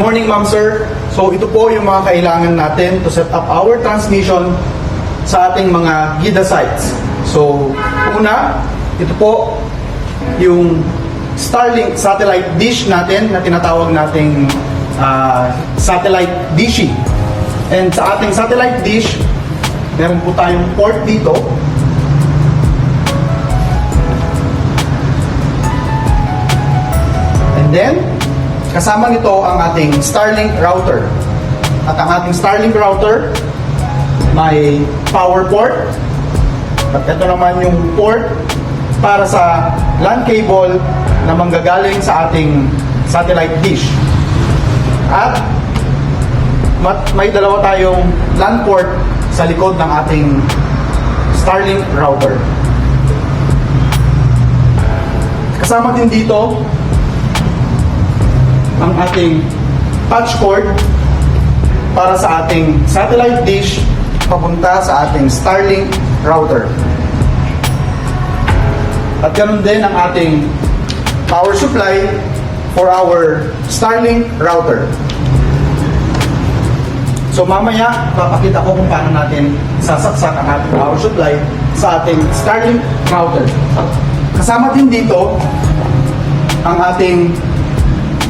morning, ma'am, sir. So ito po yung mga kailangan natin to set up our transmission sa ating mga GIDA sites. So una, ito po yung Starlink satellite dish natin na tinatawag nating satellite dishy. And sa ating satellite dish, meron po tayong port dito. And then, kasama nito ang ating Starlink router. At ang ating Starlink router, may power port. At ito naman yung port para sa LAN cable na manggagaling sa ating satellite dish. At may dalawa tayong LAN port sa likod ng ating Starlink router. Kasama din dito ang ating patch cord para sa ating satellite dish papunta sa ating Starlink router. At ganun din ang ating power supply for our Starlink router. So mamaya, papakita ko kung paano natin sasaksak ang ating power supply sa ating Starlink router. Kasama din dito ang ating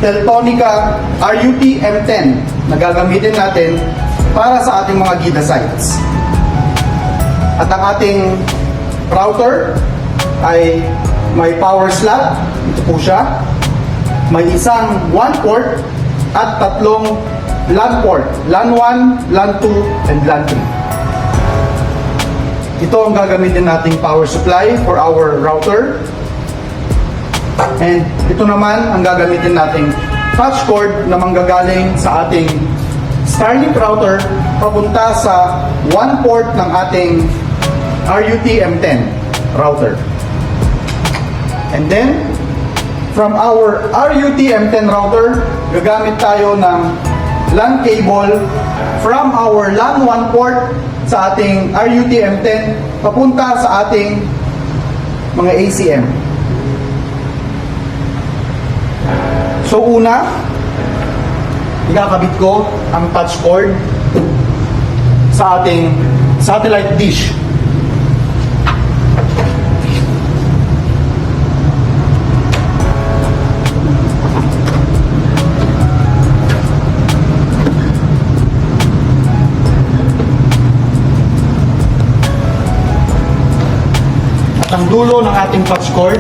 Teltonika RUT M10 na gagamitin natin para sa ating mga GIDA sites. At ang ating router ay may power slot, ito po siya. May isang WAN port at tatlong LAN port, LAN 1, LAN 2, and LAN 3. Ito ang gagamitin nating power supply for our router. And ito naman ang gagamitin nating patch cord na manggagaling sa ating Starlink router papunta sa WAN port ng ating RUT M10 router. And then, from our RUT M10 router, gagamit tayo ng LAN cable from our LAN 1 port sa ating RUT M10 papunta sa ating mga ACM. So una, ikakabit ko ang patch cord sa ating satellite dish. At ang dulo ng ating patch cord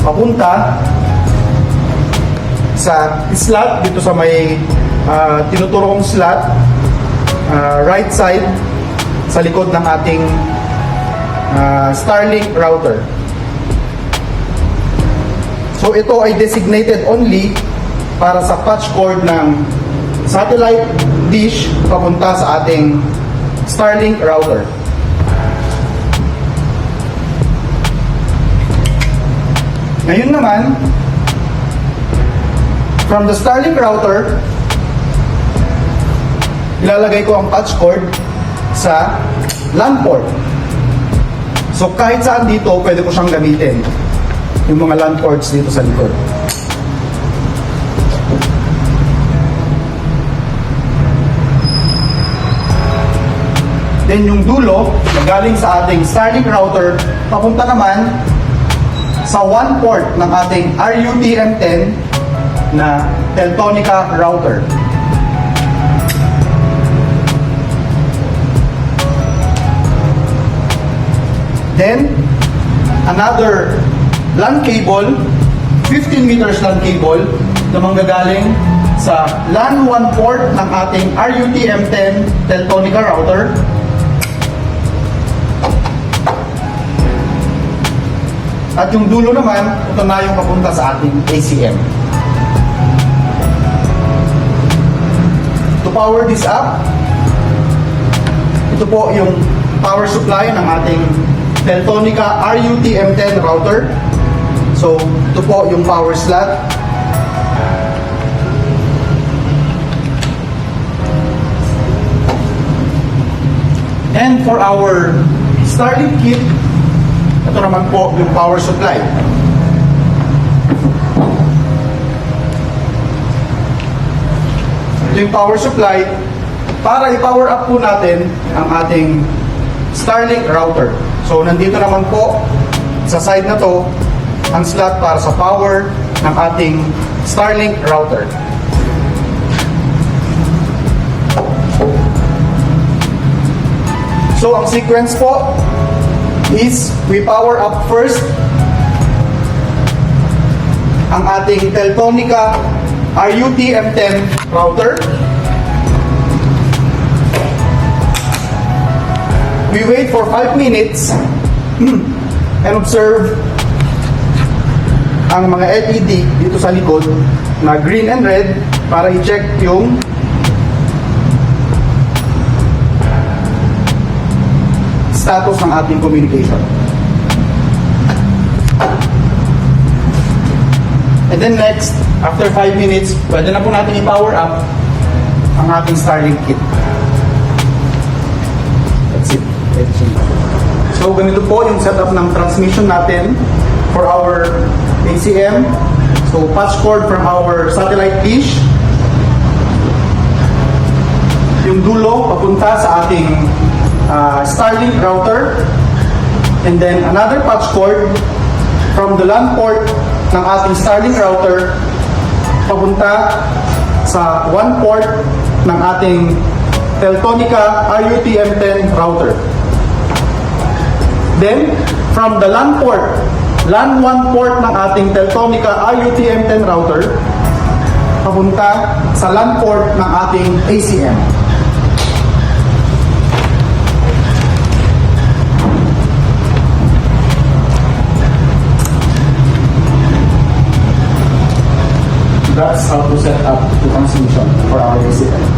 papunta sa slot dito sa may tinuturong slot right side sa likod ng ating Starlink router. So ito ay designated only para sa patch cord ng satellite dish papunta sa ating Starlink router. Ngayon naman, from the Starlink router, ilalagay ko ang patch cord sa LAN port. So kahit saan dito, pwede ko siyang gamitin. Yung mga LAN ports dito sa likod. Then yung dulo, galing sa ating Starlink router, papunta naman sa WAN port ng ating RUT M10 na Teltonika router. Then, another LAN cable, 15 meters LAN cable na manggagaling sa LAN 1 port ng ating RUT M10 Teltonika router. At yung dulo naman, ito na yung papunta sa ating ACM. To power this up, ito po yung power supply ng ating Teltonika RUT M10 router. So, ito po yung power slot. And for our Starlink kit, ito naman po yung power supply. Ito yung power supply para i-power up po natin ang ating Starlink router. So nandito naman po sa side na to ang slot para sa power ng ating Starlink router. So ang sequence po is we power up first ang ating Teltonika RUT M10 router. We wait for 5 minutes and observe ang mga LED dito sa likod na green and red para i-check yung status ng ating communication. And then next, after 5 minutes, pwede na po natin i-power up ang ating Starlink kit. That's it. So ganito po yung setup ng transmission natin for our ACM. So patch cord from our satellite dish. Yung dulo papunta sa ating Starlink router. And then another patch cord from the LAN port ng ating Starlink router papunta sa one port ng ating Teltonika RUT M10 router. Then, from the LAN port, LAN 1 port ng ating Teltonika RUT M10 router papunta sa LAN port ng ating ACM. That's how to set up the transmission for our ACM.